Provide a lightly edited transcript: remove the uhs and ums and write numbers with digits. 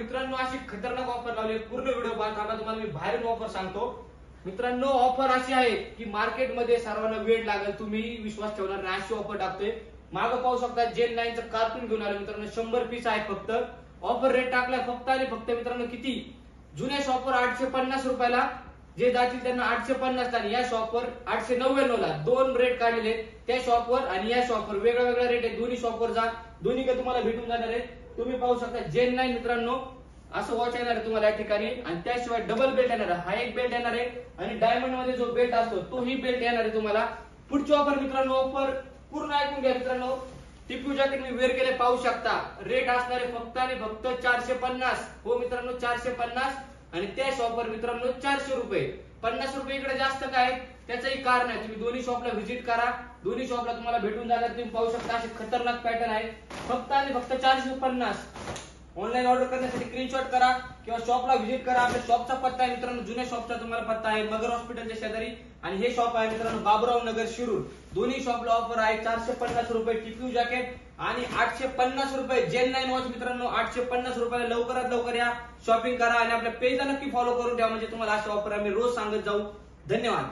मित्रांनो अशी खतरनाक ऑफर लावली, पूर्ण व्हिडिओ पाहता. आता तुम्हाला मी बाहेरून ऑफर सांगतो. मित्रांनो ऑफर अशी आहे की मार्केटमध्ये सर्वांना वेळ लागेल, तुम्ही विश्वास ठेवणार नाही अशी ऑफर टाकतोय. मागं पाहू शकता जेन 9चं कार्टून घेऊन आलो मित्रांनो. 100 पीस आहे फक्त. ऑफर रेट टाकलाय फक्त आणि फक्त मित्रांनो किती, जुन्या शॉपवर 850 रुपयाला जे जातील त्यांना 850 आणि या शॉपवर 899 ला दोन रेट काढलेले. त्या शॉपवर आणि या शॉपवर वेगळा वेगळा रेट आहे. दोन्ही शॉपवर जा, दोन्ही का तुम्हाला भेटून जाणार आहे. तुम्ही पाहू शकता जेन 9 मित्रांनो असं वॉच येणार आहे तुम्हाला या ठिकाणी. आणि त्याशिवाय डबल बेल्ट येणार आहे, हा एक बेल्ट येणार आहे आणि डायमंड मध्ये जो बेल्ट असतो तोही बेल्ट येणार आहे तुम्हाला. पुढची ऑफर मित्रांनो, ऑफर पूर्ण ऐकून घ्या मित्रांनो. टिप्यू जॅकेट मी वेअर केले पाहू शकता. रेट असणार आहे फक्त आणि फक्त 450. हो मित्रांनो 450 आणि त्या शॉपवर मित्रांनो 400 रुपये. 50 रुपये इकडे जास्त काय त्याचंही कारण आहे. तुम्ही दोन्ही शॉपला व्हिजिट करा, दोन्ही शॉपला तुम्हाला भेटून जाणार. तुम्ही पाहू शकता असे खतरनाक पॅटर्न आहे. फक्त आणि फक्त 450. ऑनलाईन ऑर्डर करण्यासाठी स्क्रीनशॉट करा किंवा शॉपला व्हिजिट करा. आपल्या शॉपचा पत्ता आहे मित्रांनो, जुन्या शॉपचा तुम्हाला पत्ता आहे मगर हॉस्पिटलच्या शेजारी. आणि हे शॉप आहे मित्रांनो बाबुराव नगर शिरूर. दोन्ही शॉपला ऑफर आहे 450 रुपये टिप्यू जॅकेट आणि 850 रुपये जेन 9 वॉच मित्रांनो. 850 रुपयाला लवकरात लवकर या, शॉपिंग करा आणि आपल्या पेजला नक्की फॉलो करून द्या, म्हणजे तुम्हाला अशा ऑफर आम्ही रोज सांगत जाऊ. धन्यवाद.